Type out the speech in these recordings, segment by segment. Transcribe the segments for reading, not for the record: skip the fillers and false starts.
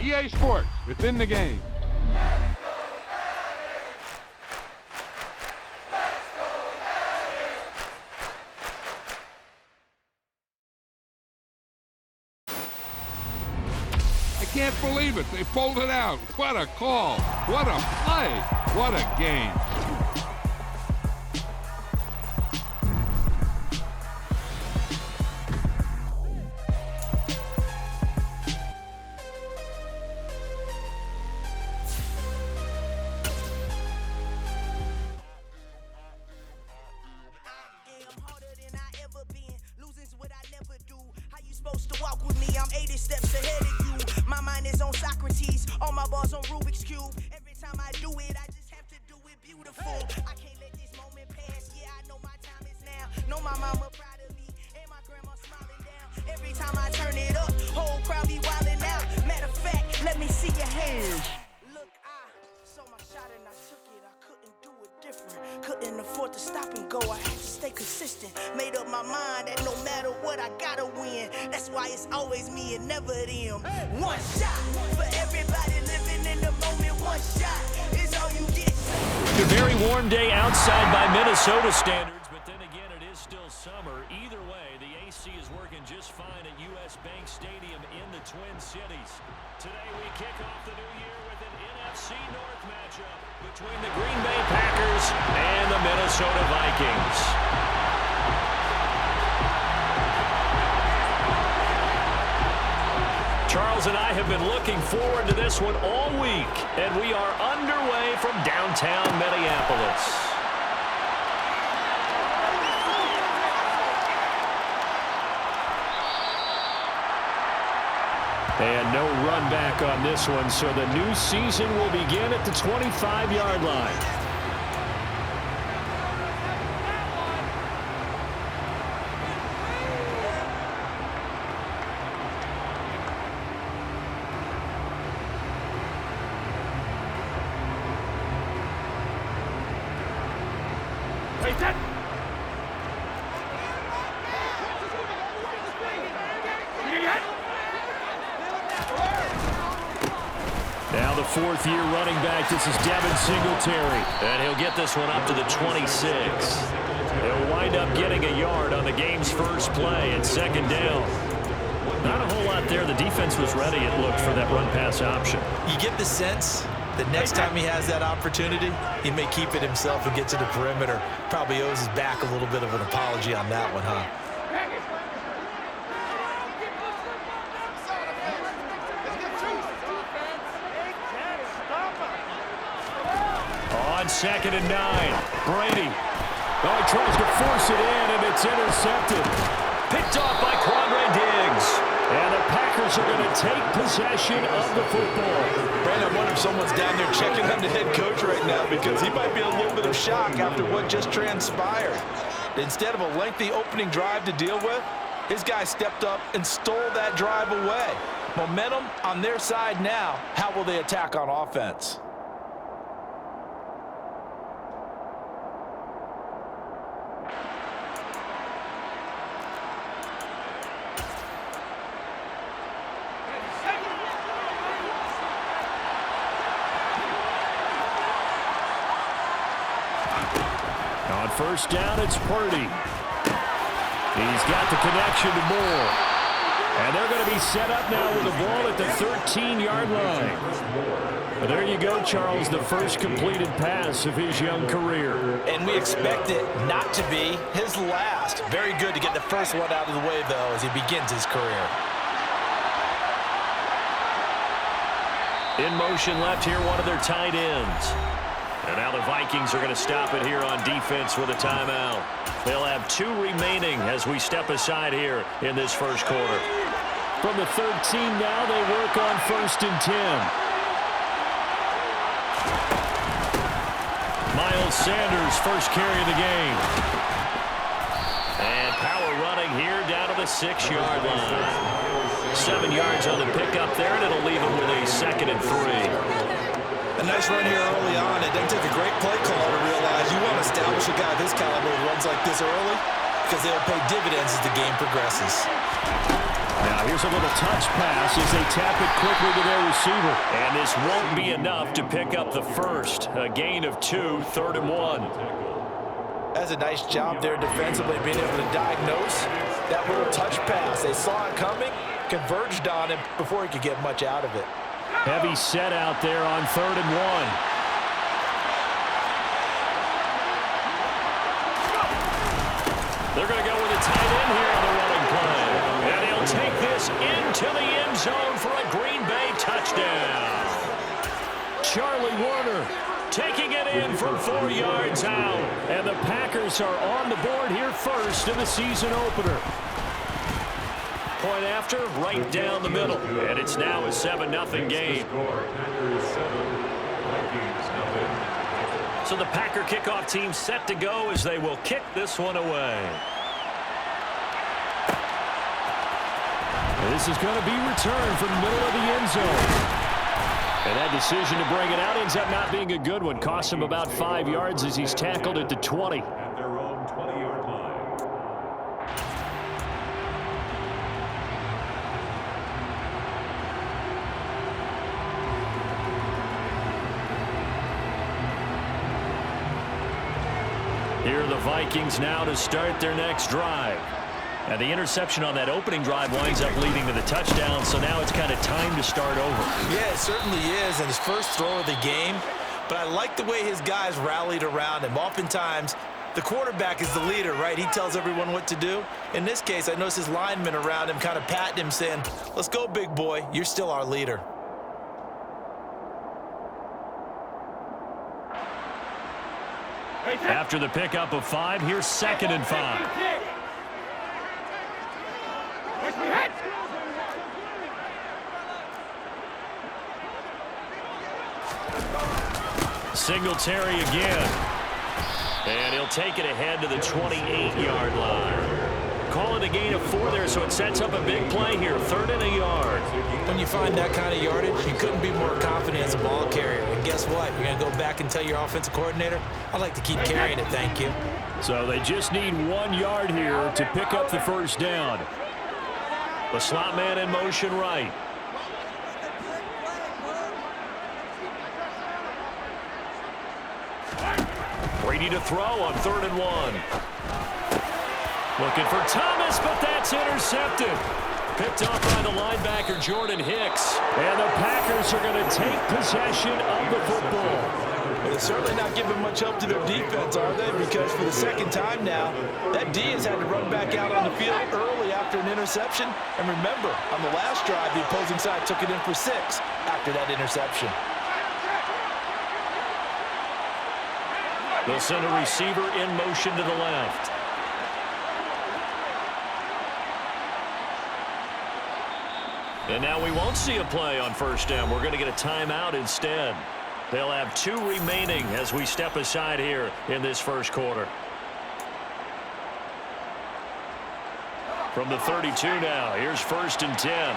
EA Sports. It's in the game. I can't believe it. They pulled it out. What a call. What a play. What a game. Supposed to walk with me, I'm 80 steps ahead of you. My mind is on Socrates, all my bars on Rubik's Cube. Every time I do it, I just have to do it beautiful. I can't let this moment pass, yeah, I know my time is now. Know my mama proud of me, and my grandma smiling down. Every time I turn it up, whole crowd be wildin' out. Matter of fact, let me see your hands. Look, I saw my shot and I took it, I couldn't do it different. Couldn't afford to stop and go, I had to stay consistent. Made up my mind that no matter what, I gotta win. That's why it's always me and never them. One shot for everybody living in the moment. One shot is all you get. It's a very warm day outside by Minnesota standards, but then again, it is still summer. Either way, the AC is working just fine at US Bank Stadium in the Twin Cities. Today, we kick off the new year with an NFC North matchup between the Green Bay Packers and the Minnesota Vikings. Charles and I have been looking forward to this one all week, and we are underway from downtown Minneapolis. And no run back on this one, so the new season will begin at the 25-yard line. Now the fourth-year running back, this is Devin Singletary. And he'll get this one up to the 26. He'll wind up getting a yard on the game's first play at second down. Not a whole lot there. The defense was ready, it looked, for that run-pass option. You get the sense that next time he has that opportunity, he may keep it himself and get to the perimeter. Probably owes his back a little bit of an apology on that one, huh? On 2nd and 9, Brady. Oh, he tries to force it in, and it's intercepted. Picked off by Quandre Diggs. And the Packers are going to take possession of the football. Brandon, I wonder if someone's down there checking on the head coach right now, because he might be a little bit of shock after what just transpired. Instead of a lengthy opening drive to deal with, his guy stepped up and stole that drive away. Momentum on their side now. How will they attack on offense? On first down, it's Purdy. He's got the connection to Moore. And they're going to be set up now with the ball at the 13-yard line. But there you go, Charles, the first completed pass of his young career. And we expect it not to be his last. Very good to get the first one out of the way, though, as he begins his career. In motion left here, one of their tight ends. And now the Vikings are going to stop it here on defense with a timeout. They'll have 2 remaining as we step aside here in this first quarter. From the 13 now, they work on 1st and 10. Miles Sanders, first carry of the game. And power running here down to the 6-yard line. 7 yards on the pickup there, and it'll leave him with a 2nd and 3. A nice run here early on. It doesn't take a great play caller to realize you want to establish a guy of this caliber who runs like this early, because they'll pay dividends as the game progresses. Now here's a little touch pass as they tap it quickly to their receiver. And this won't be enough to pick up the first. A gain of 2, 3rd and 1. That's a nice job there defensively, being able to diagnose that little touch pass. They saw it coming, converged on him before he could get much out of it. Heavy set out there on 3rd and 1. They're going to go with a tight end here on the running play. And he'll take this into the end zone for a Green Bay touchdown. Charlie Warner taking it in from 4 yards out. And the Packers are on the board here first in the season opener. Point after, right down the middle. And it's now a 7-0 game. So the Packer kickoff team set to go as they will kick this one away. This is going to be returned from the middle of the end zone. And that decision to bring it out ends up not being a good one. Costs him about 5 yards as he's tackled at the 20. At their own 20-yard line. Here are the Vikings now to start their next drive. And the interception on that opening drive winds up leading to the touchdown, so now it's kind of time to start over. Yeah, it certainly is, and his first throw of the game. But I like the way his guys rallied around him. Oftentimes, the quarterback is the leader, right? He tells everyone what to do. In this case, I noticed his linemen around him kind of patting him, saying, "Let's go, big boy. You're still our leader." After the pickup of 5, here's 2nd and 5. Singletary again. And he'll take it ahead to the 28-yard line. Call it a gain of 4 there, so it sets up a big play here. 3rd and a yard. When you find that kind of yardage, you couldn't be more confident as a ball carrier. And guess what? You're going to go back and tell your offensive coordinator, "I'd like to keep carrying it, thank you." So they just need 1 yard here to pick up the first down. The slot man in motion right. Brady to throw on 3rd and 1. Looking for Thomas, but that's intercepted. Picked off by the linebacker, Jordan Hicks. And the Packers are going to take possession of the football. Well, they're certainly not giving much help to their defense, are they? Because for the second time now, that D has had to run back out on the field early after an interception. And remember, on the last drive, the opposing side took it in for 6 after that interception. They'll send a receiver in motion to the left. And now we won't see a play on first down. We're going to get a timeout instead. They'll have 2 remaining as we step aside here in this first quarter. From the 32 now, here's 1st and 10.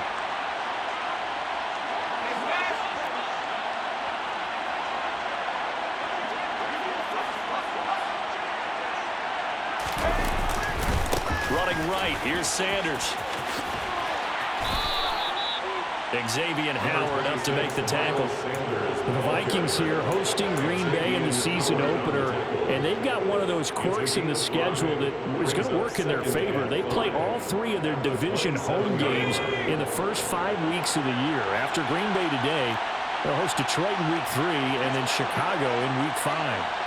Running right, here's Sanders. Xavier Howard up to make the tackle. The Vikings here hosting Green Bay in the season opener, and they've got one of those quirks in the schedule that is going to work in their favor. They play all 3 of their division home games in the first 5 weeks of the year. After Green Bay today, they'll host Detroit in week 3 and then Chicago in week 5.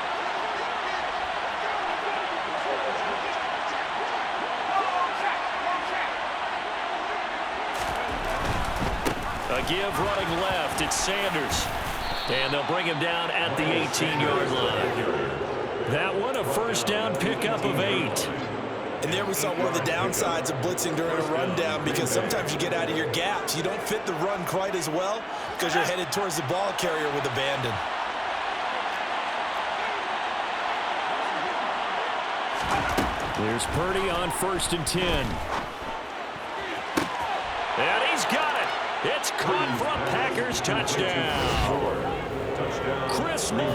Give running left, it's Sanders. And they'll bring him down at the 18-yard line. That one, a first down pickup of 8. And there we saw one of the downsides of blitzing during a rundown, because sometimes you get out of your gaps. You don't fit the run quite as well because you're headed towards the ball carrier with abandon. There's Purdy on 1st and 10. And he's got it. It's caught for a Packers touchdown. Chris Moore,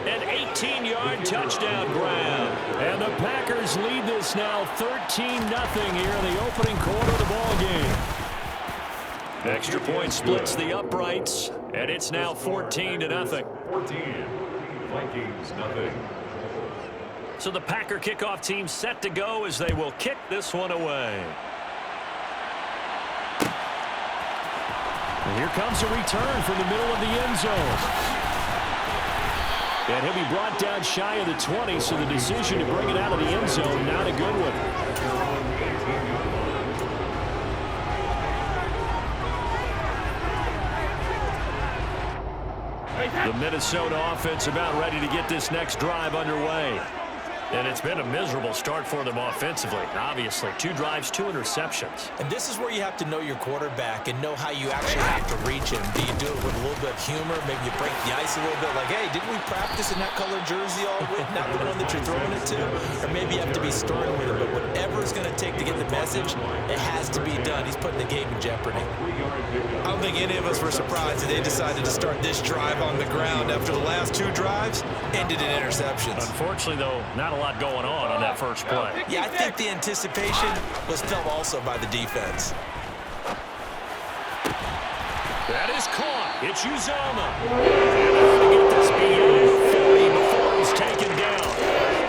an 18-yard touchdown grab. And the Packers lead this now 13-0 here in the opening quarter of the ball game. Extra point splits the uprights, and it's now 14-0. 14. Vikings, nothing. So the Packer kickoff team set to go as they will kick this one away. And here comes a return from the middle of the end zone. And he'll be brought down shy of the 20, so the decision to bring it out of the end zone, not a good one. The Minnesota offense about ready to get this next drive underway. And it's been a miserable start for them offensively. Obviously, 2 drives, 2 interceptions. And this is where you have to know your quarterback and know how you actually have to reach him. Do you do it with a little bit of humor? Maybe you break the ice a little bit like, hey, didn't we practice in that colored jersey all week? Not the one that you're throwing it to? Or maybe you have to be stern with it. But whatever it's going to take to get the message, it has to be done. He's putting the game in jeopardy. I don't think any of us were surprised that they decided to start this drive on the ground after the last 2 drives ended in interceptions. Unfortunately, though, not a lot going on that first play. Yeah, I think the anticipation was felt also by the defense. That is caught. It's Uzomah. And to get this beyond 40 before he's taken down.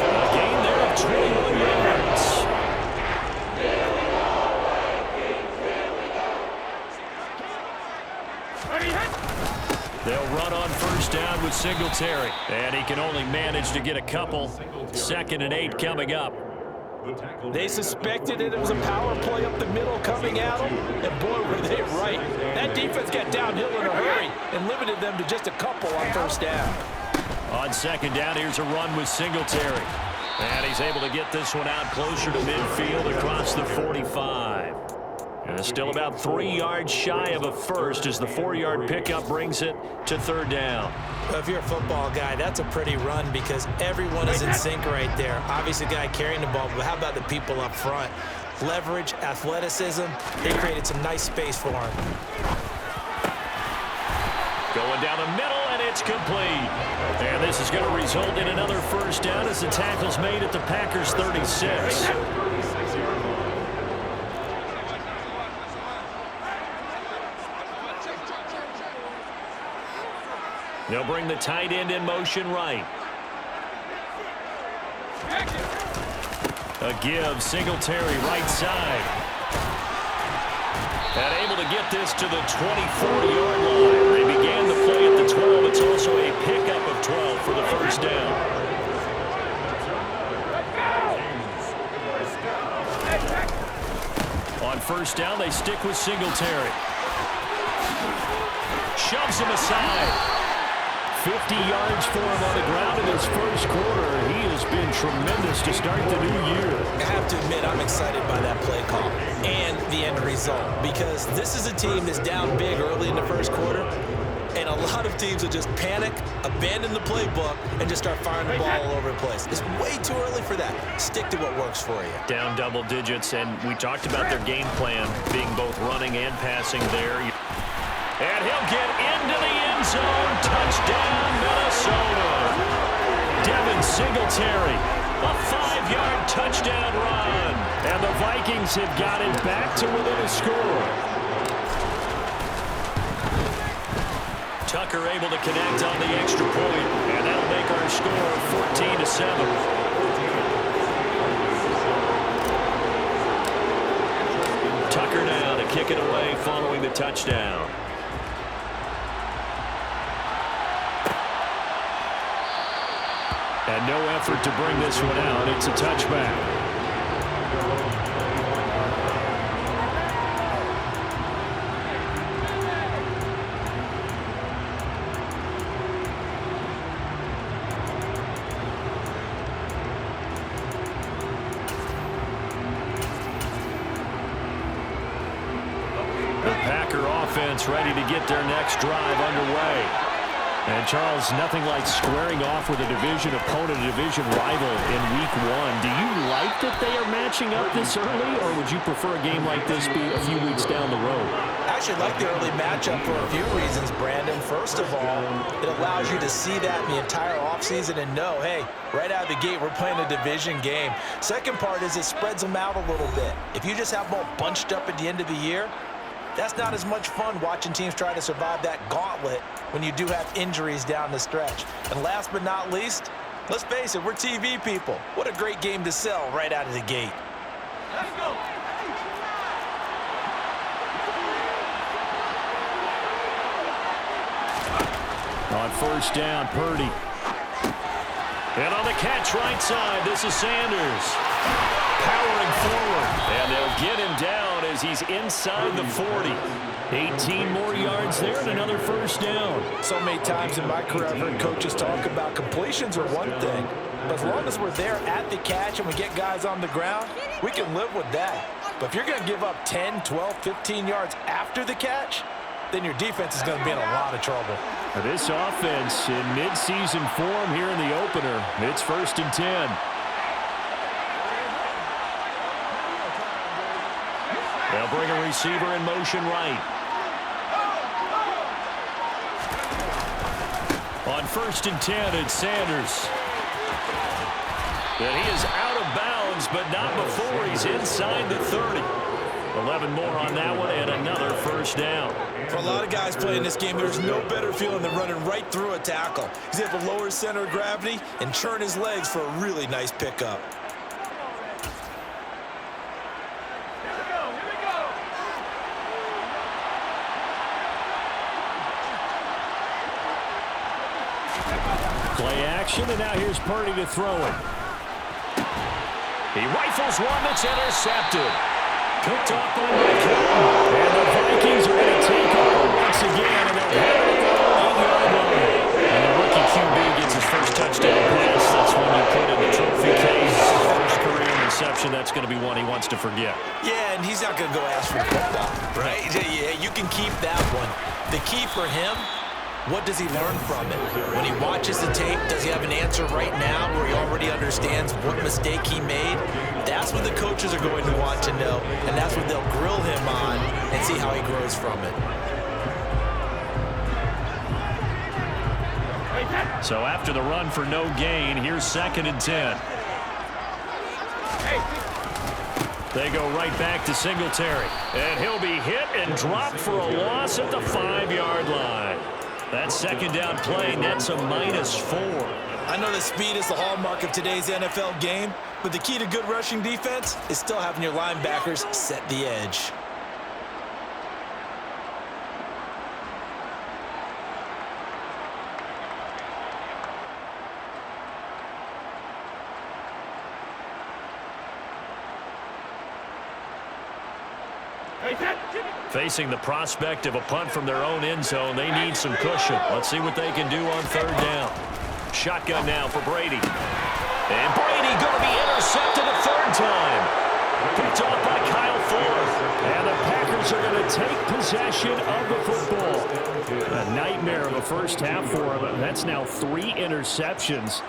A gain there of 21 yards. They'll run on first down with Singletary. And he can only manage to get a couple. 2nd and 8 coming up. They suspected that it was a power play up the middle coming at them. And boy, were they right. That defense got downhill in a hurry and limited them to just a couple on first down. On 2nd down, here's a run with Singletary. And he's able to get this one out closer to midfield across the 45. And it's still about 3 yards shy of a first as the 4-yard pickup brings it to 3rd down. Well, if you're a football guy, that's a pretty run because everyone is in sync right there. Obviously, the guy carrying the ball, but how about the people up front? Leverage, athleticism, they created some nice space for him. Going down the middle, and it's complete. And this is going to result in another first down as the tackle's made at the Packers' 36. They'll bring the tight end in motion right. A give, Singletary right side. And able to get this to the 24-yard line. They began the play at the 12. It's also a pickup of 12 for the first down. On first down, they stick with Singletary. Shoves him aside. 50 yards for him on the ground in his first quarter. He has been tremendous to start the new year. I have to admit, I'm excited by that play call and the end result because this is a team that's down big early in the first quarter, and a lot of teams will just panic, abandon the playbook, and just start firing the ball all over the place. It's way too early for that. Stick to what works for you. Down double digits, and we talked about their game plan being both running and passing there. And he'll get into the end zone. Touchdown, Minnesota. Devin Singletary, a 5-yard touchdown run. And the Vikings have got it back to within a score. Tucker able to connect on the extra point. And that'll make our score 14-7. Tucker now to kick it away following the touchdown. And no effort to bring this one out. It's a touchback. The Packer offense ready to get their next drive underway. And Charles, nothing like squaring off with a division opponent, a division rival in week 1. Do you like that they are matching up this early, or would you prefer a game like this be a few weeks down the road? I actually like the early matchup for a few reasons, Brandon. First of all, it allows you to see that in the entire offseason and know, hey, right out of the gate, we're playing a division game. Second part is it spreads them out a little bit. If you just have them all bunched up at the end of the year, that's not as much fun watching teams try to survive that gauntlet when you do have injuries down the stretch. And last but not least, let's face it, we're TV people. What a great game to sell right out of the gate. Let's go. On first down, Purdy. And on the catch right side, this is Sanders. Powering forward. And they'll get him down as he's inside the 40. 18 more yards there and another first down. So many times in my career I've heard coaches talk about completions are one thing. But as long as we're there at the catch and we get guys on the ground, we can live with that. But if you're going to give up 10, 12, 15 yards after the catch, then your defense is going to be in a lot of trouble. This offense in midseason form here in the opener. It's 1st and 10. They'll bring a receiver in motion right. On 1st and 10, it's Sanders. And he is out of bounds, but not before he's inside the 30. 11 more on that one and another first down. For a lot of guys playing this game, there's no better feeling than running right through a tackle. He's able to lower his center of gravity and churn his legs for a really nice pickup. Play action, and now here's Purdy to throw it. He rifles one that's intercepted. Picked off by Michael. And the Vikings are going to take over once again, and they'll head it at the 8-yard line. And the rookie QB gets his first touchdown pass. That's when you put in the trophy case. First career interception, that's going to be one he wants to forget. Yeah, and he's not going to go ask for the football, right? Yeah, you can keep that one. The key for him, what does he learn from it? When he watches the tape, does he have an answer right now where he already understands what mistake he made? That's what the coaches are going to want to know, and that's what they'll grill him on and see how he grows from it. So after the run for no gain, here's 2nd and 10. They go right back to Singletary. And he'll be hit and dropped for a loss at the 5-yard line. That second down play nets a -4. I know that speed is the hallmark of today's NFL game, but the key to good rushing defense is still having your linebackers set the edge. Facing the prospect of a punt from their own end zone, they need some cushion. Let's see what they can do on 3rd down. Shotgun now for Brady. And Brady going to be intercepted a 3rd time. Picked off by Kyle Fuller. And the Packers are going to take possession of the football. A nightmare of a first half for him. That's now 3 interceptions.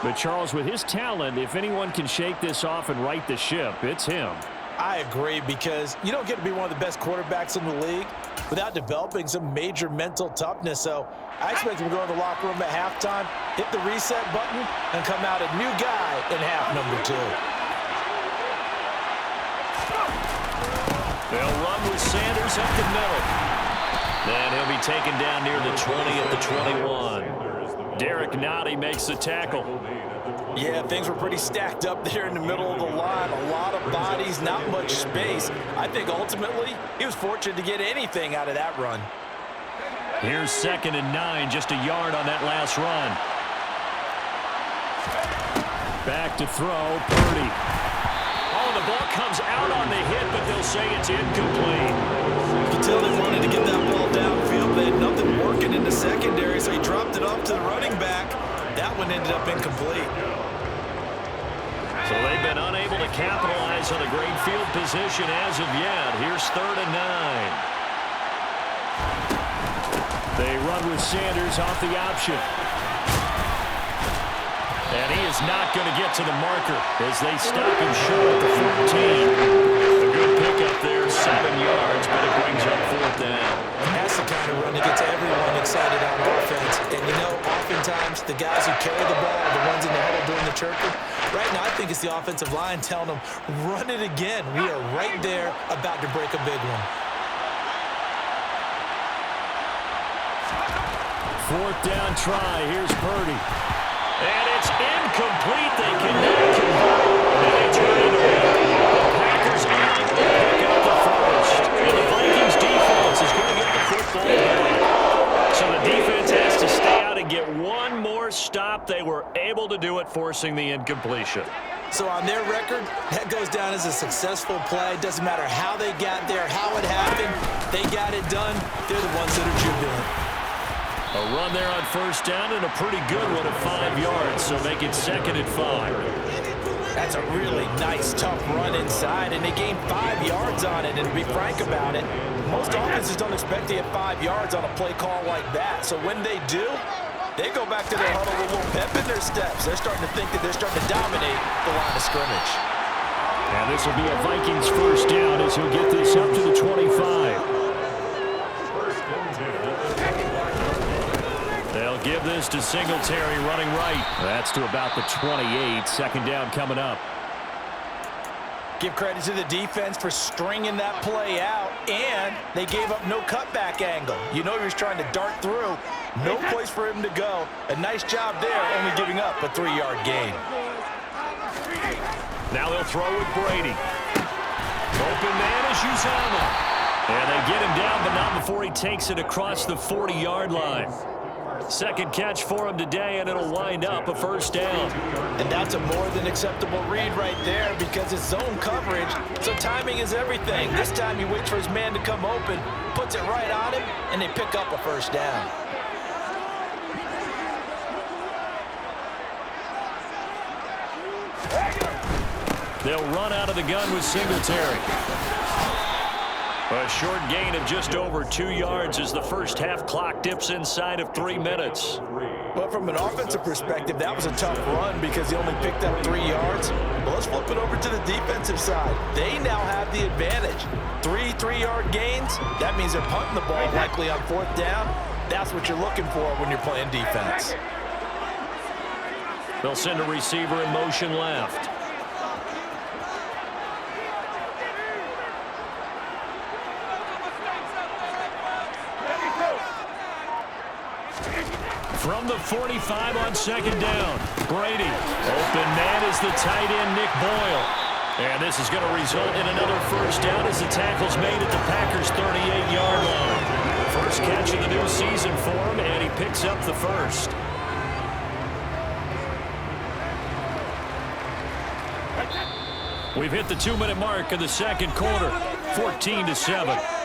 But Charles, with his talent, if anyone can shake this off and right the ship, it's him. I agree, because you don't get to be one of the best quarterbacks in the league without developing some major mental toughness. So I expect him to go in the locker room at halftime, hit the reset button, and come out a new guy in half number 2. They'll run with Sanders up the middle. Then he'll be taken down near the 20 at the 21. Derek Nottie makes the tackle. Yeah, things were pretty stacked up there in the middle of the line. A lot of bodies, not much space. I think ultimately he was fortunate to get anything out of that run. Here's 2nd and 9, just a yard on that last run. Back to throw, Purdy. Oh, the ball comes out on the hit, but they'll say it's incomplete. You can tell they wanted to get that ball downfield. They had nothing working in the secondary, so he dropped it off to the running back. That one ended up incomplete. So they've been unable to capitalize on a great field position as of yet. Here's 3rd and 9. They run with Sanders off the option. And he is not going to get to the marker as they stop him short at the 14. A good pickup there, 7 yards, but it brings up 4th down. And that's the kind of run that gets everyone excited on offense. And, you know, oftentimes the guys who carry the ball are the ones in the huddle doing the chirping. Right now, I think it's the offensive line telling them, run it again. We are right there about to break a big one. 4th down try. Here's Purdy. And it's incomplete. They cannot convert. And they turn it away. The Packers are going to pick up the first. And the Vikings defense is going to get the football back. So the defense has to stay out and get one more stop. They were able to do it, forcing the incompletion. So on their record, that goes down as a successful play. Doesn't matter how they got there, how it happened. They got it done. They're the ones that are jubilant. A run there on 1st down and a pretty good one at 5 yards, so make it 2nd and 5. That's a really nice, tough run inside, and they gained 5 yards on it. And to be frank about it, most offenses don't expect to get 5 yards on a play call like that. So when they do, they go back to their huddle with a little pep in their steps. They're starting to think that they're starting to dominate the line of scrimmage. And this will be a Vikings 1st down as he'll get this up to the 25. They'll give this to Singletary running right. That's to about the 28. 2nd down coming up. Give credit to the defense for stringing that play out, and they gave up no cutback angle. You know he was trying to dart through. No place for him to go. A nice job there, only giving up a 3-yard gain. Now they'll throw with Brady. Open man is Uzomah. And they get him down, but not before he takes it across the 40-yard line. 2nd catch for him today, and it'll wind up a 1st down. And that's a more than acceptable read right there because it's zone coverage, so timing is everything. This time he waits for his man to come open, puts it right on him, and they pick up a 1st down. They'll run out of the gun with Singletary. A short gain of just over 2 yards as the 1st half clock dips inside of 3 minutes. But from an offensive perspective, that was a tough run because he only picked up 3 yards. Well, let's flip it over to the defensive side. They now have the advantage. 3 3-yard gains, that means they're punting the ball likely on 4th down. That's what you're looking for when you're playing defense. They'll send a receiver in motion left. From the 45 on 2nd down, Brady. Open man is the tight end, Nick Boyle. And this is going to result in another 1st down as the tackle's made at the Packers' 38-yard line. First catch of the new season for him, and he picks up the 1st. We've hit the 2-minute mark of the 2nd quarter, 14-7.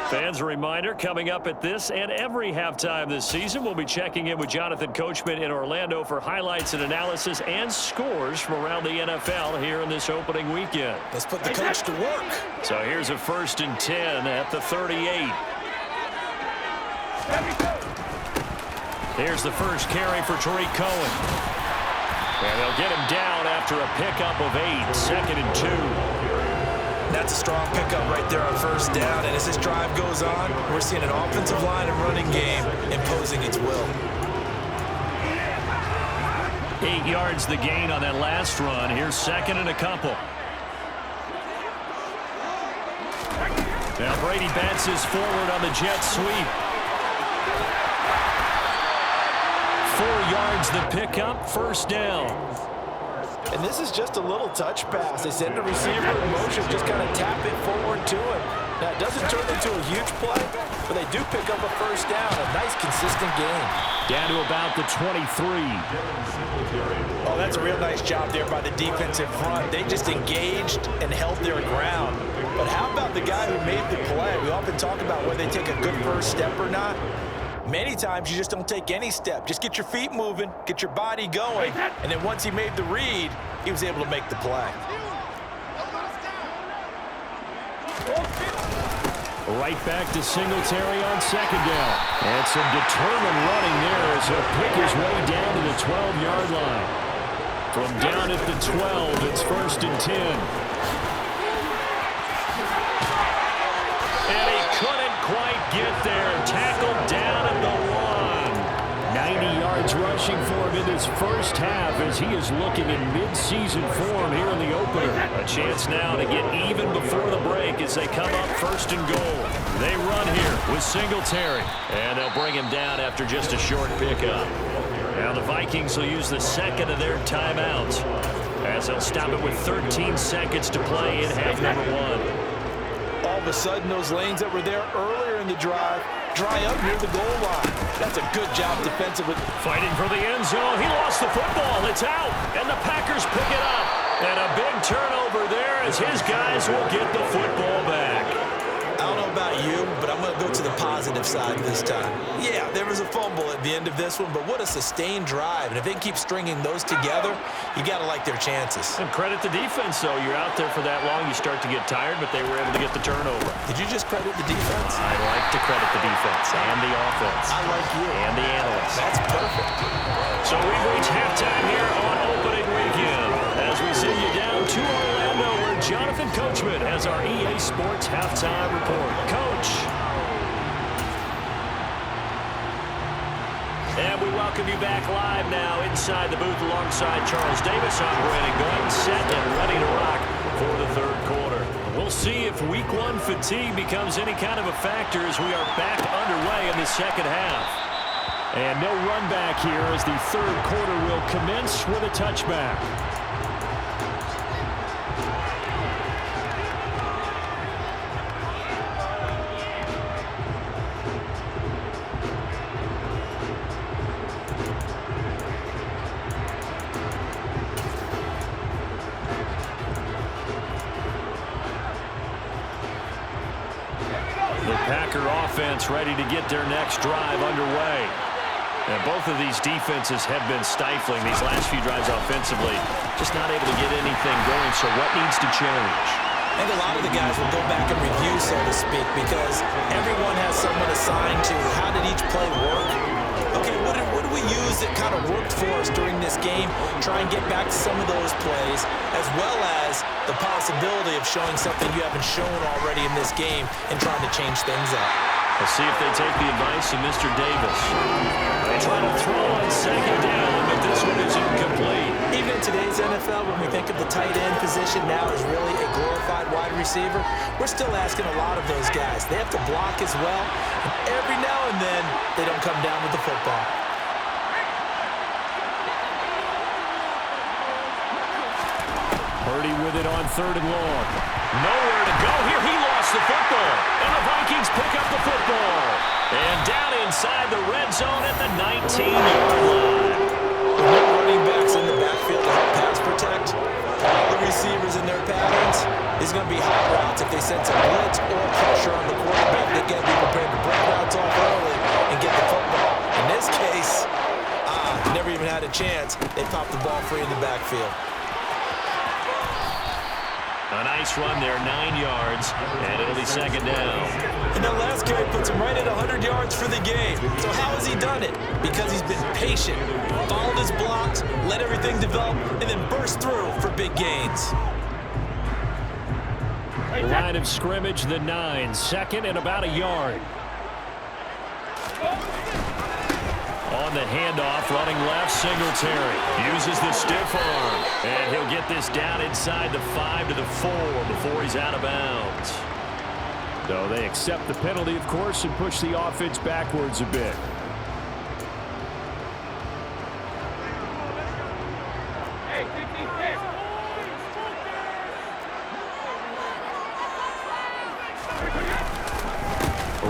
Fans, a reminder, coming up at this and every halftime this season, we'll be checking in with Jonathan Coachman in Orlando for highlights and analysis and scores from around the NFL here in this opening weekend. Let's put the coach to work. So here's a 1st and 10 at the 38. Here's the first carry for Tariq Cohen. And they'll get him down after a pickup of 8, 2nd and 2. That's a strong pickup right there on 1st down, and as this drive goes on, we're seeing an offensive line and running game imposing its will. 8 yards the gain on that last run. Here's 2nd and a couple. Now Brady bounces forward on the jet sweep. 4 yards the pickup, 1st down. And this is just a little touch pass. They send the receiver in motion, just kind of tap it forward to him. Now, it doesn't turn into a huge play, but they do pick up a 1st down. A nice, consistent gain. Down to about the 23. Oh, that's a real nice job there by the defensive front. They just engaged and held their ground. But how about the guy who made the play? We often talk about whether they take a good first step or not. Many times you just don't take any step. Just get your feet moving, get your body going, and then once he made the read, he was able to make the play. Right back to Singletary on second down. And some determined running there as he'll pick his way down to the 12-yard line. From down at the 12, it's 1st and 10. And he couldn't quite get there. Tackled down at the 1. 90 yards rushing for him in his first half as he is looking in mid-season form here in the opener. A chance now to get even before the break as they come up 1st and goal. They run here with Singletary. And they'll bring him down after just a short pickup. Now the Vikings will use the second of their timeouts as they'll stop it with 13 seconds to play in half number 1. All of a sudden, those lanes that were there earlier in the drive dry up near the goal line. That's a good job defensively. Fighting for the end zone. He lost the football. It's out. And the Packers pick it up. And a big turnover there as his guys will get the football back. I don't know about you, but I'm going to go to the positive side this time. Yeah, there was a fumble at the end of this one, but what a sustained drive. And if they keep stringing those together, you got to like their chances. And credit the defense, though. You're out there for that long, you start to get tired, but they were able to get the turnover. Did you just credit the defense? I like to credit the defense and the offense. I like you. And the analysts. That's perfect. So we've reached halftime here on opening weekend as we send you down to Orlando where Jonathan Coachman has our EA Sports Halftime Report. Coach. And we welcome you back live now inside the booth alongside Charles Davis. I'm Brandon Glenn, set and ready to rock for the third quarter. We'll see if week 1 fatigue becomes any kind of a factor as we are back underway in the second half. And no run back here as the third quarter will commence with a touchback. Offense ready to get their next drive underway. And both of these defenses have been stifling these last few drives offensively. Just not able to get anything going, so what needs to change? I think a lot of the guys will go back and review, so to speak, because everyone has someone assigned to how did each play work. Okay, what did we use that kind of worked for us during this game? Try and get back to some of those plays, as well as the possibility of showing something you haven't shown already in this game and trying to change things up. Let's see if they take the advice of Mr. Davis. They try to throw on second down, but this one is incomplete. Even in today's NFL, when we think of the tight end position now as really a glorified wide receiver, we're still asking a lot of those guys. They have to block as well, and every now and then, they don't come down with the football. Purdy with it on 3rd and long. Nowhere to go here. He lost the football. And the Vikings pick up the football. And down inside the red zone at the 19-yard line. With no running backs in the backfield to help pass protect, all the receivers in their patterns is going to be hot routes. If they sense a blitz or pressure on the quarterback, they got to be prepared to break routes off early and get the football. In this case, never even had a chance. They popped the ball free in the backfield. A nice run there, 9 yards, and it'll be second down. And that last carry puts him right at 100 yards for the game. So how has he done it? Because he's been patient, followed his blocks, let everything develop, and then burst through for big gains. Line of scrimmage, the 9, second and about a yard. On the handoff, running left, Singletary uses the stiff arm, and he'll get this down inside the 5 to the 4 before he's out of bounds. So they accept the penalty, of course, and push the offense backwards a bit.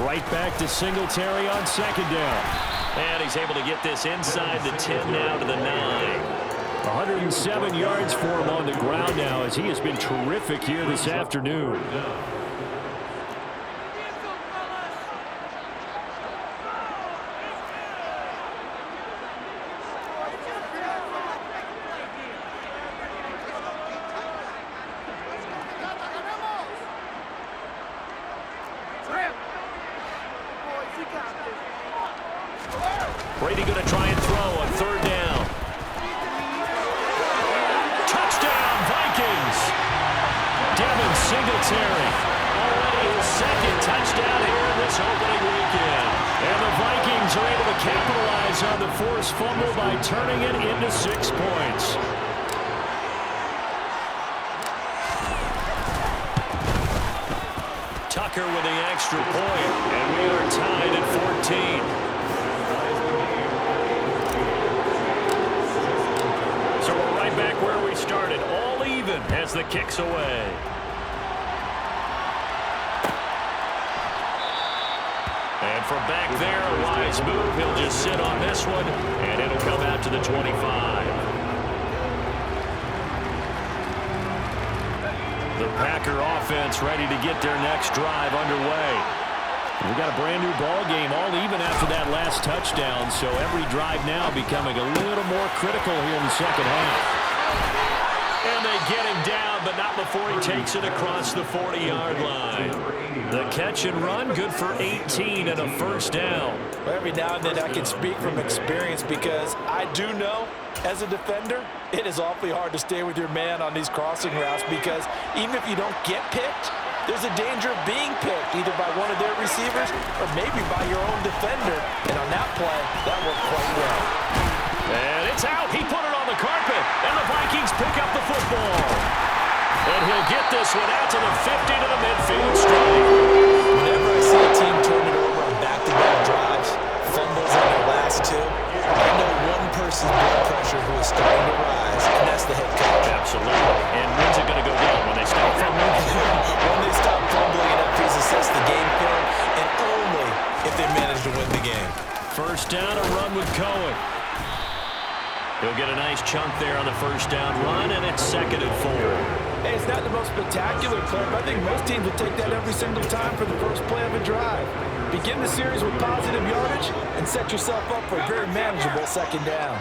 Right back to Singletary on second down. And he's able to get this inside the 10 now to the 9. 107 yards for him on the ground now as he has been terrific here this afternoon. Singletary. Already his second touchdown here in this opening weekend. And the Vikings are able to capitalize on the forced fumble by turning it into 6 points. Tucker with the extra point, and we are tied at 14. So we're right back where we started, all even as the kick's away. And from back there, a wise move. He'll just sit on this one, and it'll come out to the 25. The Packer offense ready to get their next drive underway. We got a brand new ball game, all even after that last touchdown, so every drive now becoming a little more critical here in the second half. And they get him down, but not before he takes it across the 40-yard line. The catch and run, good for 18 and a first down. Every now and then I can speak from experience because I do know, as a defender, it is awfully hard to stay with your man on these crossing routes because even if you don't get picked, there's a danger of being picked either by one of their receivers or maybe by your own defender. And on that play, that worked quite well. And it's out. He put it on the carpet, and the Vikings pick up the football. And he'll get this one out to the 50 to the midfield strike. Whenever I see a team turn it over on back-to-back drives, fumbles on their last two, I know one person's blood pressure who is starting to rise, and that's the head coach. Absolutely. And when's it going to go down? When they stop fumbling? When they stop fumbling and FPs assess the game film, and only if they manage to win the game. First down, a run with Cohen. He'll get a nice chunk there on the first down run, and it's 2nd and 4. Hey, it's not the most spectacular play, but I think most teams will take that every single time for the first play of a drive. Begin the series with positive yardage and set yourself up for a very manageable second down.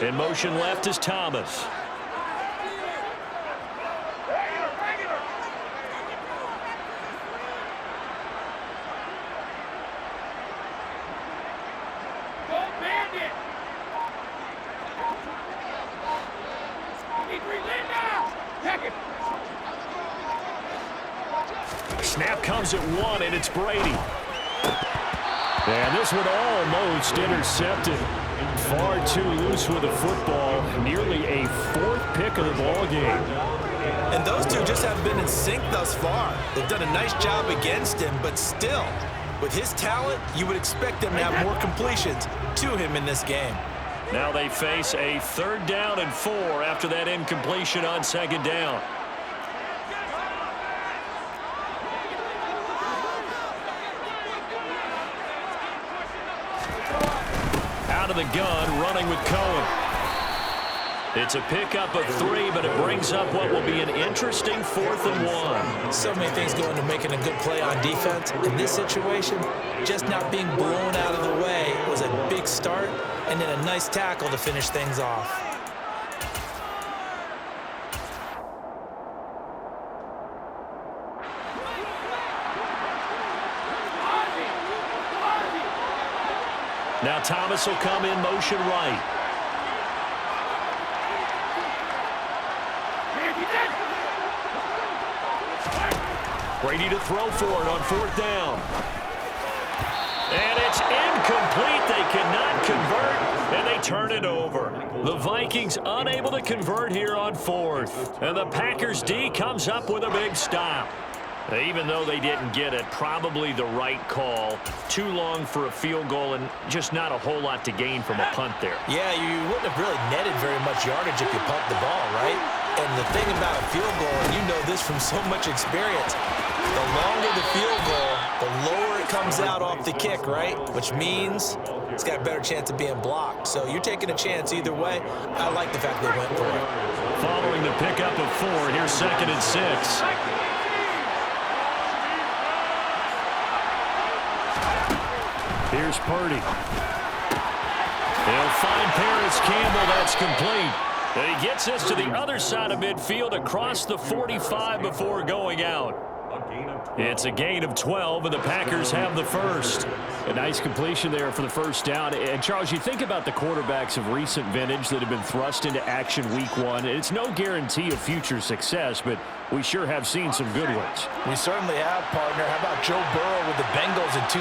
In motion left is Thomas. Snap comes at 1, and it's Brady. And this one almost intercepted. Far too loose with the football. Nearly a 4th pick of the ball game. And those two just haven't been in sync thus far. They've done a nice job against him, but still, with his talent, you would expect them to have more completions to him in this game. Now they face a 3rd down and 4 after that incompletion on 2nd down. Out of the gun, running with Cohen. It's a pickup of 3, but it brings up what will be an interesting 4th and 1. So many things go into making a good play on defense. In this situation, just not being blown out of the way was a big start, and then a nice tackle to finish things off. Now Thomas will come in motion right. Brady to throw for it on 4th down. And it's incomplete. They cannot convert, and they turn it over. The Vikings unable to convert here on 4th. And the Packers D comes up with a big stop. Even though they didn't get it, probably the right call. Too long for a field goal and just not a whole lot to gain from a punt there. Yeah, you wouldn't have really netted very much yardage if you punt the ball, right? And the thing about a field goal, and you know this from so much experience, the longer the field goal, the lower it comes out off the kick, right? Which means it's got a better chance of being blocked. So you're taking a chance either way. I like the fact they went for it. Following the pickup of 4, here's 2nd and 6. Here's Purdy. They'll find Paris Campbell. That's complete. And he gets us to the other side of midfield across the 45 before going out. It's a gain of 12, and the Packers have the first. A nice completion there for the first down. And, Charles, you think about the quarterbacks of recent vintage that have been thrust into action week one. It's no guarantee of future success, but we sure have seen some good ones. We certainly have, partner. How about Joe Burrow with the Bengals in 2020?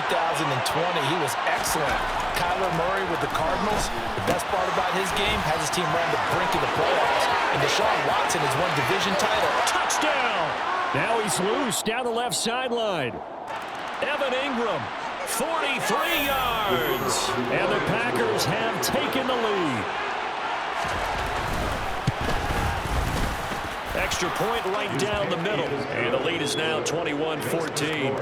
He was excellent. Kyler Murray with the Cardinals. The best part about his game has his team around the brink of the playoffs. And Deshaun Watson has won division title. Touchdown! Now he's loose down the left sideline. Evan Ingram, 43 yards. And the Packers have taken the lead. Extra point right down the middle. And the lead is now 21-14.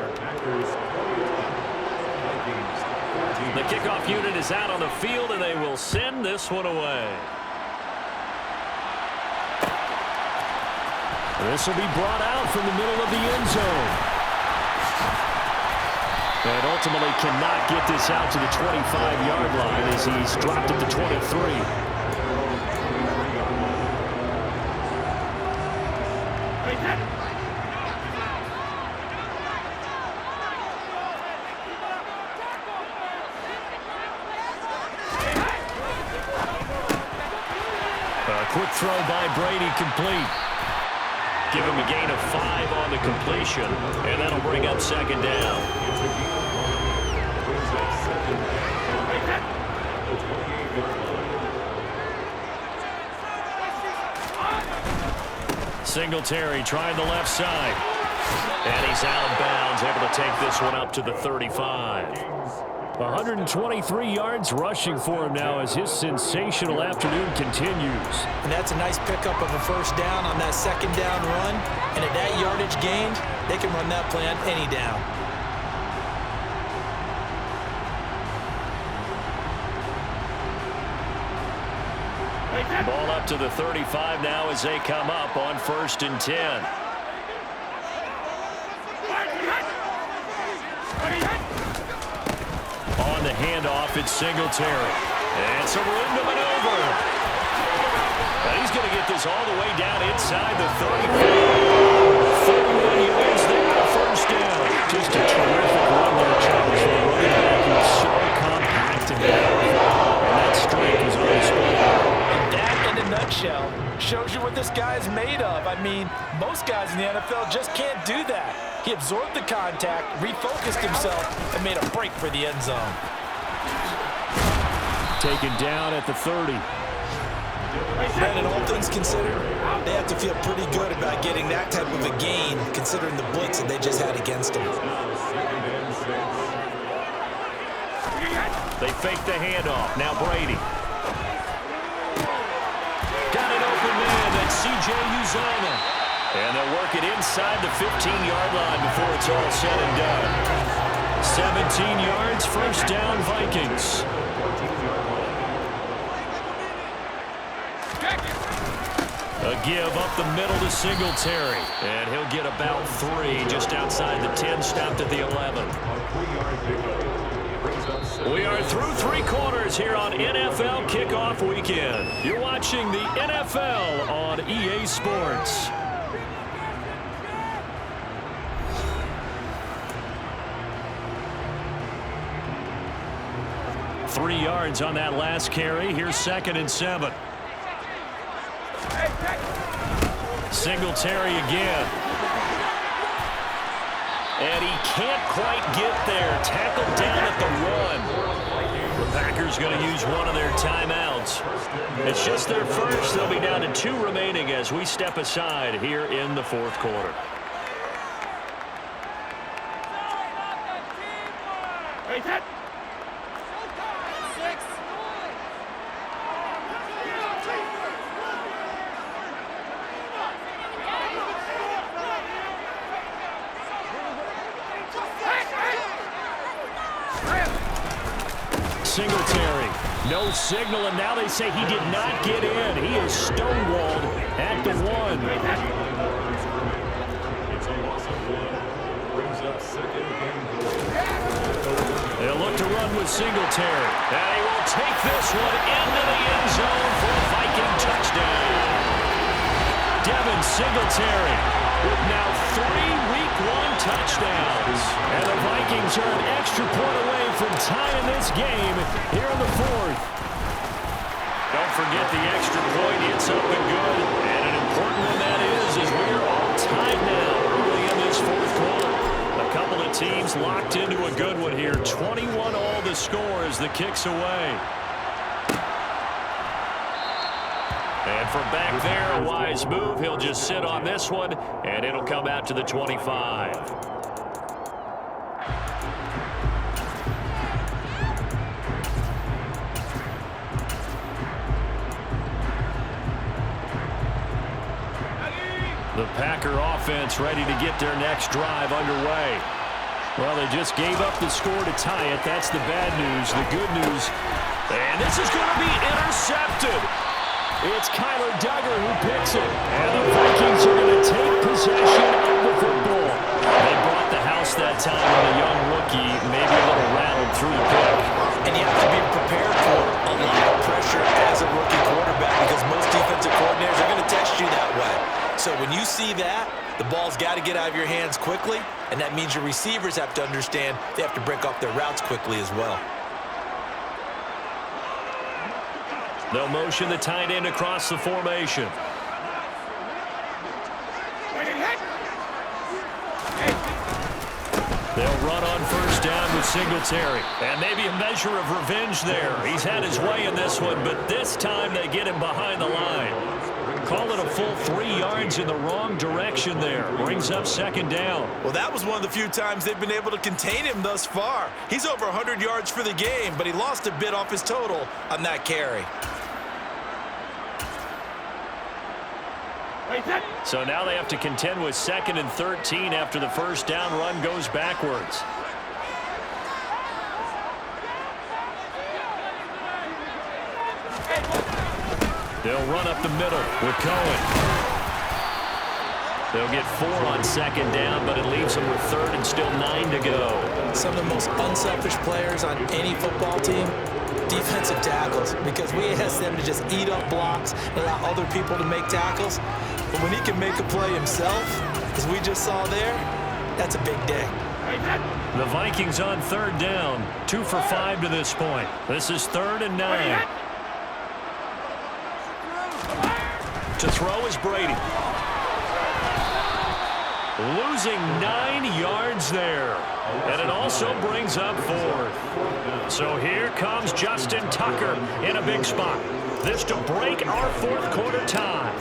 The kickoff unit is out on the field, and they will send this one away. This will be brought out from the middle of the end zone. And ultimately cannot get this out to the 25-yard line as he's dropped it to 23. A quick throw by Brady, complete. Give him a gain of 5 on the completion, and that'll bring up second down. Singletary trying the left side. And he's out of bounds, able to take this one up to the 35. 123 yards rushing for him now as his sensational afternoon continues. And that's a nice pickup of a first down on that second down run. And at that yardage gained, they can run that play on any down. Ball up to the 35 now as they come up on 1st and 10. On the handoff, it's Singletary. And some room to maneuver. And he's going to get this all the way down inside the 35. 31 yards there, first down. Just a terrific run there, Charles, for the running back who was so compact and powerful. And that strength was on display. That, in a nutshell, shows you what this guy is made of. I mean, most guys in the NFL just can't do that. He absorbed the contact, refocused himself, and made a break for the end zone. Taken down at the 30. Brandon, all things considered, they have to feel pretty good about getting that type of a gain, considering the blitz that they just had against them. They fake the handoff. Now Brady. Got an open man. That's C.J. Uzomah. And they'll work it inside the 15-yard line before it's all said and done. 17 yards, first down, Vikings. A give up the middle to Singletary. And he'll get about 3 just outside the 10, stopped at the 11. We are through 3 quarters here on NFL Kickoff Weekend. You're watching the NFL on EA Sports. Three yards on that last carry. Here's 2nd and 7. Singletary again. And he can't quite get there. Tackled down at the 1. The Packers going to use one of their timeouts. It's just their first. They'll be down to 2 remaining as we step aside here in the 4th quarter. Singletary, no signal, and now they say he did not get in. He is stonewalled at the 1. They'll look to run with Singletary. And he will take this one into the end zone for a Viking touchdown. Devin Singletary with now 3 Week 1 touchdowns. And the Vikings are an extra point away from tying this game here in the 4th. Don't forget the extra point. It's up and good. And an important one that is we are all tied now early in this 4th quarter. A couple of teams locked into a good one here. 21 all the score as the kick's away. And from back there, a wise move. He'll just sit on this one, and it'll come out to the 25. The Packer offense ready to get their next drive underway. Well, they just gave up the score to tie it. That's the bad news. The good news, and this is going to be intercepted. It's Kyler Duggar who picks it. And the Vikings are going to take possession of the football. They brought the house that time with a young rookie, maybe a little rattled through the pick. And you have to be prepared for a lot of pressure as a rookie quarterback because most defensive coordinators are going to test you that way. So when you see that, the ball's got to get out of your hands quickly, and that means your receivers have to understand they have to break off their routes quickly as well. They'll motion the tight end across the formation. They'll run on first down with Singletary. And maybe a measure of revenge there. He's had his way in this one, but this time they get him behind the line. Call it a full 3 yards in the wrong direction there. Brings up second down. Well, that was one of the few times they've been able to contain him thus far. He's over 100 yards for the game, but he lost a bit off his total on that carry. So now they have to contend with 2nd and 13 after the first down run goes backwards. They'll run up the middle with Cohen. They'll get 4 on 2nd down, but it leaves them with 3rd and still 9 to go. Some of the most unselfish players on any football team, defensive tackles, because we ask them to just eat up blocks and allow other people to make tackles. But when he can make a play himself, as we just saw there, that's a big day. The Vikings on 3rd down, 2 for 5 to this point. This is 3rd and 9. To throw is Brady. Losing 9 yards there. And it also brings up 4th. So here comes Justin Tucker in a big spot. This to break our 4th quarter tie.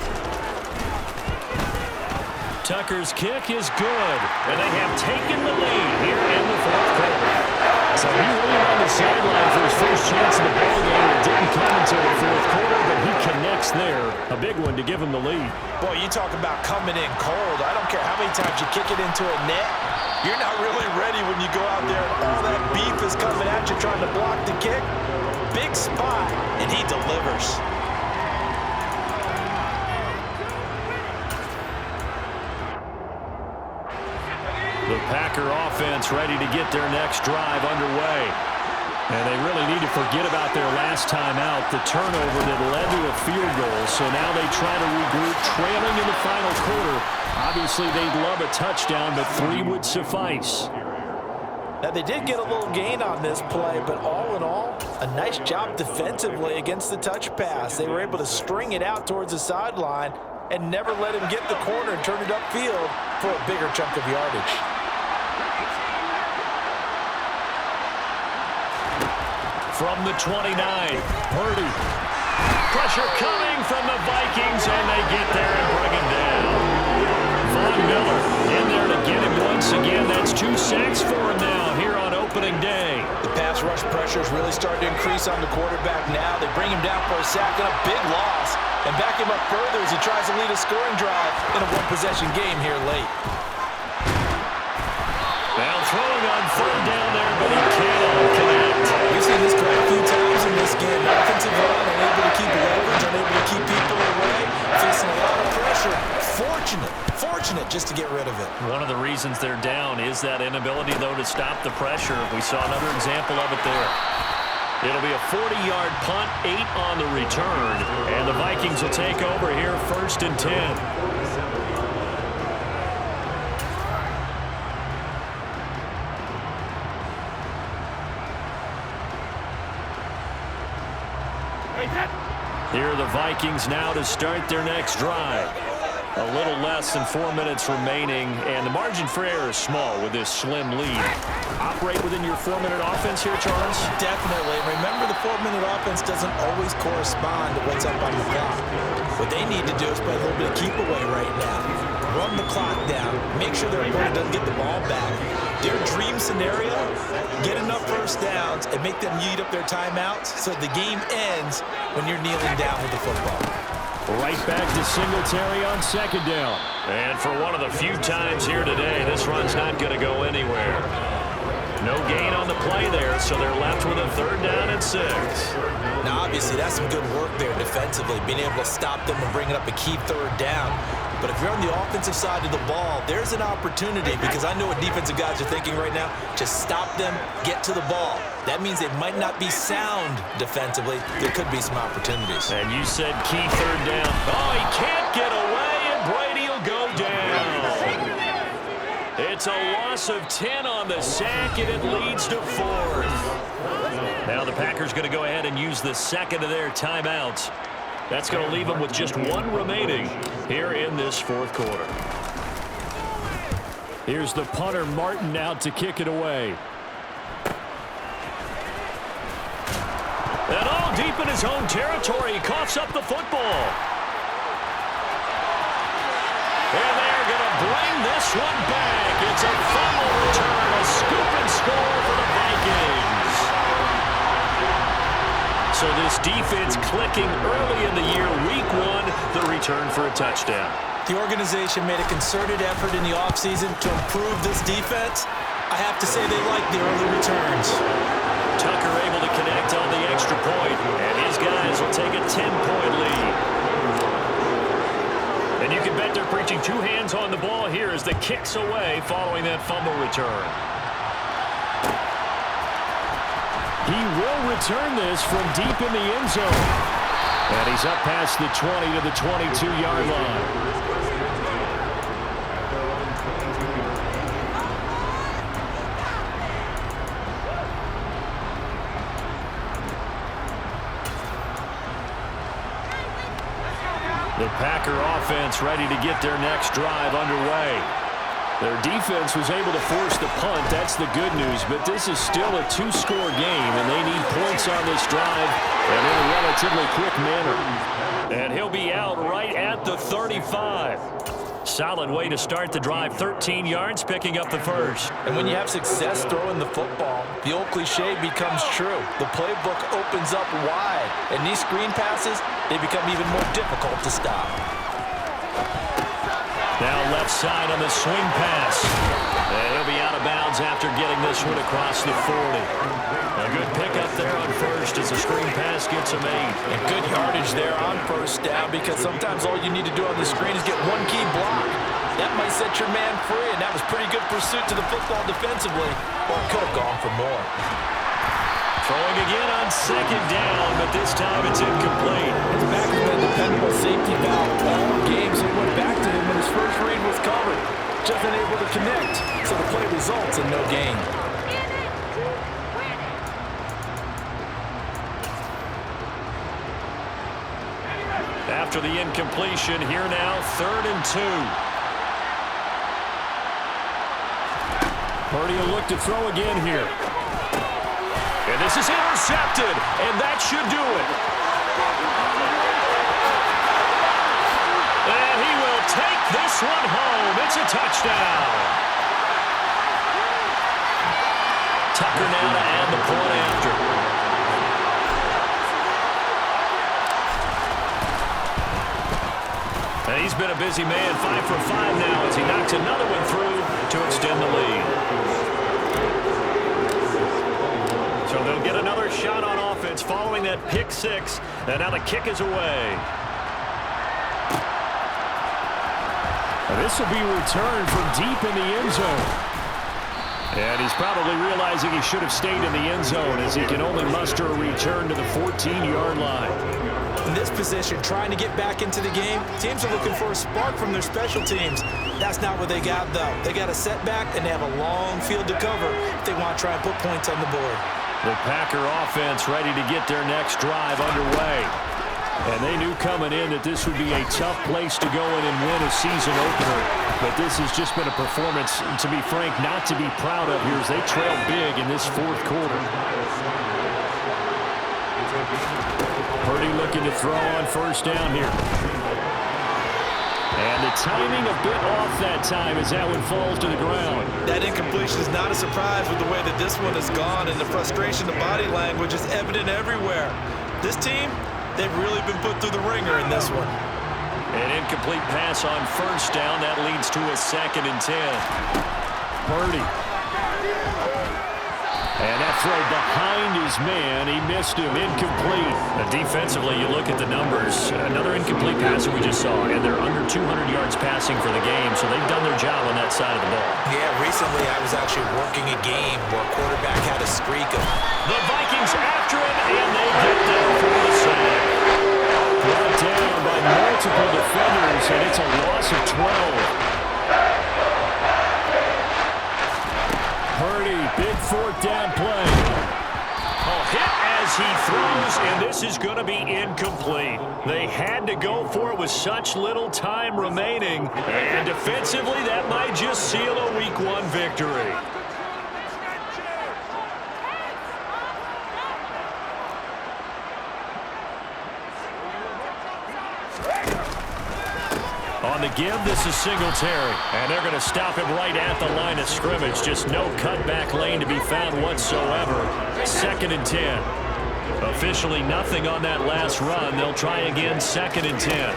Tucker's kick is good, and they have taken the lead here in the 4th quarter. So he waited on the sideline for his first chance in the ballgame. It didn't come until the 4th quarter, but he connects there. A big one to give him the lead. Boy, you talk about coming in cold. I don't care how many times you kick it into a net. You're not really ready when you go out there and all that beef is coming at you trying to block the kick. Big spot, and he delivers. The Packer offense ready to get their next drive underway. And they really need to forget about their last time out, the turnover that led to a field goal. So now they try to regroup, trailing in the final quarter. Obviously, they'd love a touchdown, but 3 would suffice. Now, they did get a little gain on this play, but all in all, a nice job defensively against the touch pass. They were able to string it out towards the sideline and never let him get the corner and turn it upfield for a bigger chunk of yardage. From the 29, Purdy. Pressure coming from the Vikings, and they get there and bring him down. Von Miller in there to get him once again. That's 2 sacks for him now here on opening day. The pass rush pressure is really starting to increase on the quarterback now. They bring him down for a sack and a big loss, and back him up further as he tries to lead a scoring drive in a one-possession game here late. Now throwing on 3rd down there, but he cannot connect. We've seen this quite a few times in this game. Offensive line unable to keep leverage, unable to keep people away, facing a lot of pressure. Fortunate just to get rid of it. One of the reasons they're down is that inability, though, to stop the pressure. We saw another example of it there. It'll be a 40-yard punt, 8 on the return, and the Vikings will take over here 1st and 10. Here are the Vikings now to start their next drive. A little less than 4 minutes remaining, and the margin for error is small with this slim lead. Operate within your 4-minute offense here, Charles? Definitely. Remember, the 4-minute offense doesn't always correspond to what's up on the clock. What they need to do is play a little bit of keep away right now. Run the clock down. Make sure their opponent doesn't get the ball back. Their dream scenario, get enough first downs and make them eat up their timeouts so the game ends when you're kneeling down with the football. Right back to Singletary on second down. And for one of the few times here today, this run's not going to go anywhere. No gain on the play there, so they're left with a 3rd down and 6. Now, obviously, that's some good work there defensively, being able to stop them and bringing up a key 3rd down. But if you're on the offensive side of the ball, there's an opportunity, because I know what defensive guys are thinking right now. Just stop them, get to the ball. That means they might not be sound defensively. There could be some opportunities. And you said key 3rd down. Oh, he can't get away, and Brady will go down. It's a loss of 10 on the sack, and it leads to 4th. Now the Packers going to go ahead and use the second of their timeouts. That's going to leave them with just 1 remaining here in this 4th quarter. Here's the punter, Martin, out to kick it away. And all deep in his own territory, he coughs up the football. And they're going to bring this one back. It's a fumble return, a scoop and score for the Vikings. So this defense clicking early in the year, week 1, the return for a touchdown. The organization made a concerted effort in the offseason to improve this defense. I have to say they like the early returns. Tucker able to connect on the extra point, and his guys will take a 10-point lead. And you can bet they're preaching 2 hands on the ball here as the kick's away following that fumble return. He will return this from deep in the end zone. And he's up past the 20 to the 22-yard line. The Packer offense ready to get their next drive underway. Their defense was able to force the punt. That's the good news. But this is still a 2-score game, and they need points on this drive and in a relatively quick manner. And he'll be out right at the 35. Solid way to start the drive. 13 yards, picking up the first. And when you have success throwing the football, the old cliche becomes true. The playbook opens up wide, and these screen passes, they become even more difficult to stop. Now left side on the swing pass. And he'll be out of bounds after getting this one across the 40. A good pickup there on first as the screen pass gets him 8. And good yardage there on first down, because sometimes all you need to do on the screen is get one key block. That might set your man free, and that was pretty good pursuit to the football defensively. Or it could have gone for more. Throwing again on second down, but this time it's incomplete. His back has been a dependable safety valve all game, so he went back to him when his first read was covered. Just unable to connect, so the play results in no gain. After the incompletion, here now, 3rd and 2. Purdy will look to throw again here. And this is intercepted, and that should do it. And he will take this one home. It's a touchdown. Tucker now to add the point after. And he's been a busy man, 5 for 5 now as he knocks another one through to extend the lead. So they'll get another shot on offense following that pick 6. And now the kick is away. This will be returned from deep in the end zone. And he's probably realizing he should have stayed in the end zone as he can only muster a return to the 14-yard line. In this position, trying to get back into the game, teams are looking for a spark from their special teams. That's not what they got, though. They got a setback, and they have a long field to cover if they want to try and put points on the board. The Packer offense ready to get their next drive underway. And they knew coming in that this would be a tough place to go in and win a season opener. But this has just been a performance, to be frank, not to be proud of here as they trail big in this fourth quarter. Purdy looking to throw on first down here. And the timing a bit off that time as that one falls to the ground. That incompletion is not a surprise with the way that this one has gone, and the frustration, the body language is evident everywhere. This team, they've really been put through the ringer in this one. An incomplete pass on first down. That leads to a 2nd and 10. Purdy. And that throw behind his man. He missed him. Incomplete. Defensively, you look at the numbers. Another incomplete pass that we just saw, and they're under 200 yards passing for the game, so they've done their job on that side of the ball. Yeah, recently I was actually working a game where a quarterback had a streak of... The Vikings after him, and they get down for the sack. Brought down by multiple defenders, and it's a loss of 12. Purdy, big fourth down play. Hit as he throws, and this is going to be incomplete. They had to go for it with such little time remaining, and defensively, that might just seal a Week 1 victory. On the give, this is Singletary, and they're going to stop him right at the line of scrimmage. Just no cutback lane to be found whatsoever. 2nd and 10. Officially nothing on that last run. They'll try again, 2nd and 10.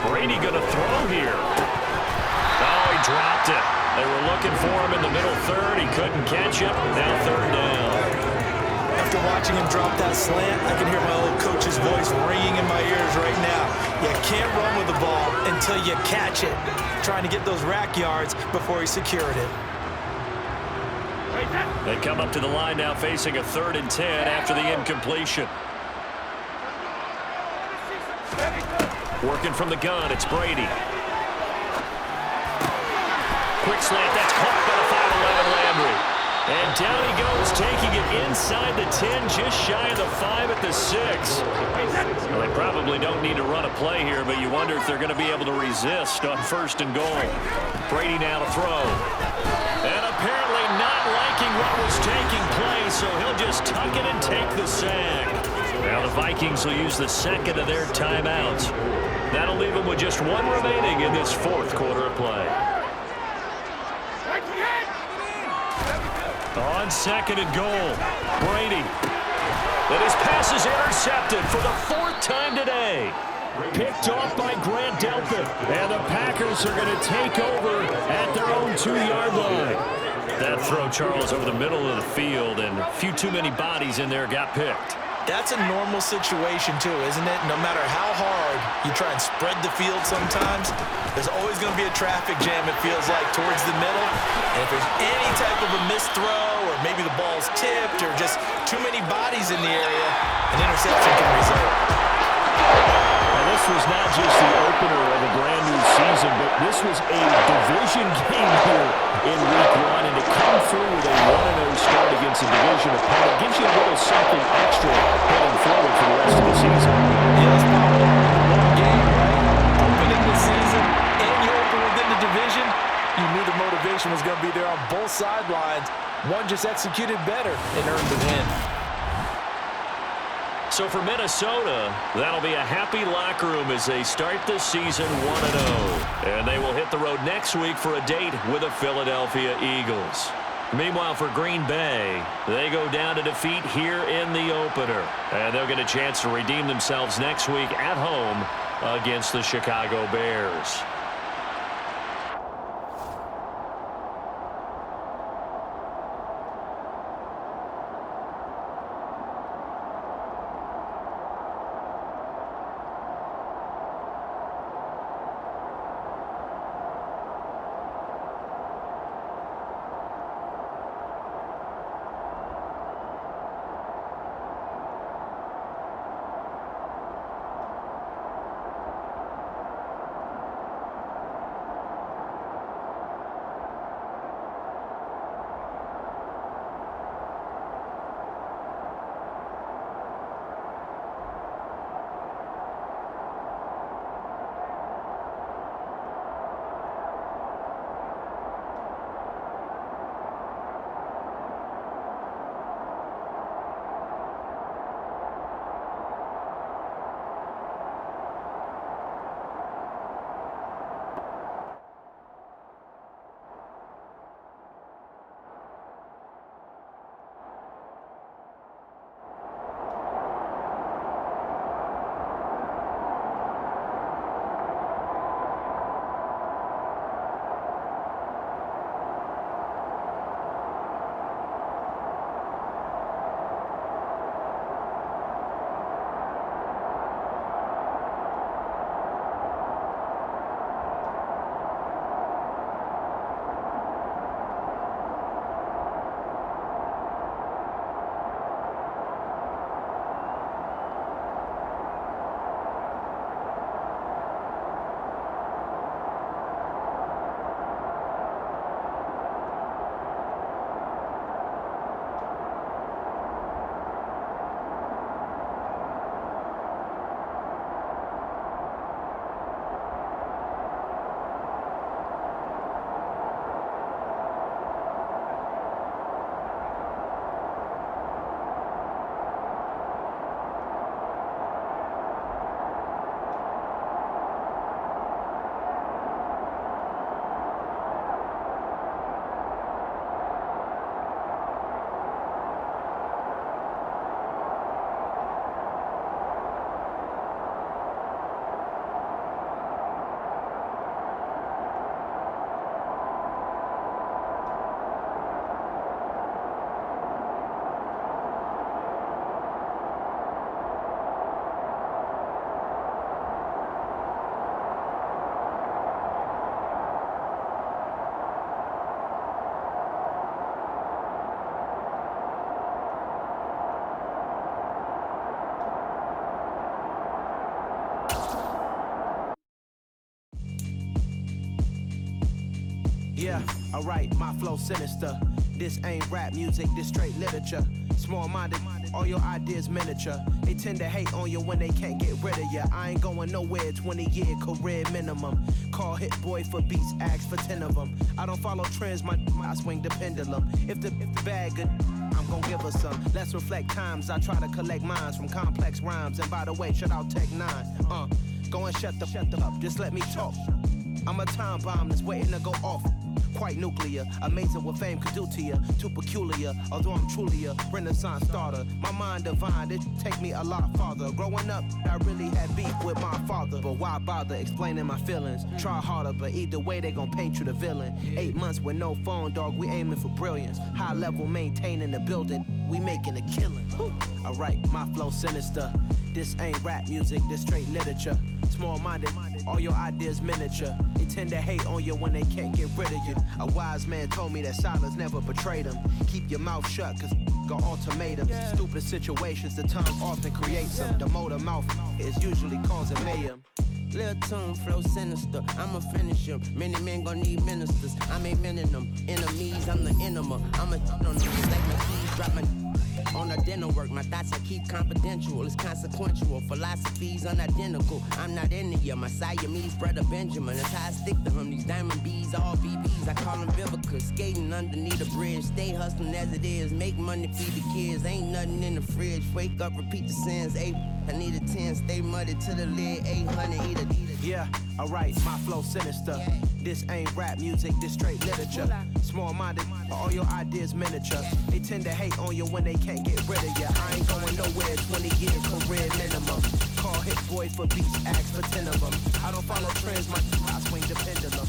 Brady going to throw here. Oh, he dropped it. They were looking for him in the middle third. He couldn't catch it. Now 3rd down. After watching him drop that slant, I can hear my old coach's voice ringing in my ears right now. You can't run with the ball until you catch it. Trying to get those rack yards before he secured it. They come up to the line now facing a 3rd and 10 after the incompletion. Working from the gun, it's Brady. Quick slant, that's caught by the 5'11" Landry. And down he goes, taking it inside the 10, just shy of the 5 at the 6. Well, they probably don't need to run a play here, but you wonder if they're going to be able to resist on 1st and goal. Brady now to throw. And apparently not liking what was taking place, so he'll just tuck it and take the sack. Now the Vikings will use the 2nd of their timeouts. That'll leave them with just 1 remaining in this 4th quarter of play. On 2nd and goal, Brady. And his pass is intercepted for the 4th time today. Picked off by Grant Delpit. And the Packers are going to take over at their own 2-yard line. That throw, Charles, over the middle of the field, and a few too many bodies in there got picked. That's a normal situation, too, isn't it? No matter how hard you try and spread the field sometimes, there's always going to be a traffic jam, it feels like, towards the middle. And if there's any type of a missed throw, or maybe the ball's tipped, or just too many bodies in the area, an interception can result. Now, this was not just the opener of a brand new season, but this was a division game here in Week 1, and to come through with a 1-0 start against a division opponent gives you a little something extra heading forward for the rest of the season. Yeah, it's probably one game, right? Opening the season, and you open within the division, you knew the motivation was going to be there on both sidelines. One just executed better and earned the win. So for Minnesota, that'll be a happy locker room as they start the season 1-0. And they will hit the road next week for a date with the Philadelphia Eagles. Meanwhile, for Green Bay, they go down to defeat here in the opener. And they'll get a chance to redeem themselves next week at home against the Chicago Bears. Yeah, alright, my flow sinister. This ain't rap music, this straight literature. Small-minded, all your ideas miniature. They tend to hate on you when they can't get rid of you. I ain't going nowhere, 20-year career minimum. Call Hit Boy for beats, ask for 10 of them. I don't follow trends, I swing the pendulum. If the bag good, I'm gon' give her some. Let's reflect times, I try to collect minds from complex rhymes. And by the way, shout out Tech 9. Go and shut the up, just let me talk. I'm a time bomb that's waiting to go off. Quite nuclear, amazing what fame could do to you. Too peculiar, although I'm truly a renaissance starter. My mind divine, it take me a lot farther. Growing up, I really had beef with my father. But why bother explaining my feelings? Try harder, but either way they gon' paint you the villain. 8 months with no phone, dog, we aiming for brilliance. High level maintaining the building, we making a killing. Alright, my flow sinister. This ain't rap music, this straight literature. Small-minded, all your ideas miniature. They tend to hate on you when they can't get rid of you. A wise man told me that silence never betrayed him. Keep your mouth shut, cause got ultimatums. Stupid situations, the tongue often creates them. The motor mouth is usually causing mayhem. Lil' tune, flow sinister, I'ma finish him. Many men gon' need ministers, I'm a men in them. Enemies, I'm the enema. I'm a on them, like my keys, drop my on a dinner work. My thoughts I keep confidential, it's consequential. Philosophies unidentical, I'm not into you. My Siamese brother Benjamin, that's how I stick to him. These diamond bees, all BBs, I call them Vivica. Skating underneath a bridge, stay hustling as it is. Make money, feed the kids, ain't nothing in the fridge. Wake up, repeat the sins, I need a 10, stay muddy to the lid, 800, eat a. Yeah, alright, my flow sinister. This ain't rap music, this straight literature. Small-minded, all your ideas miniature. They tend to hate on you when they can't get rid of you. I ain't going nowhere, 20-year career minimum. Call Hit Boy for beats, ask for 10 of them. I don't follow trends, I swing the pendulum.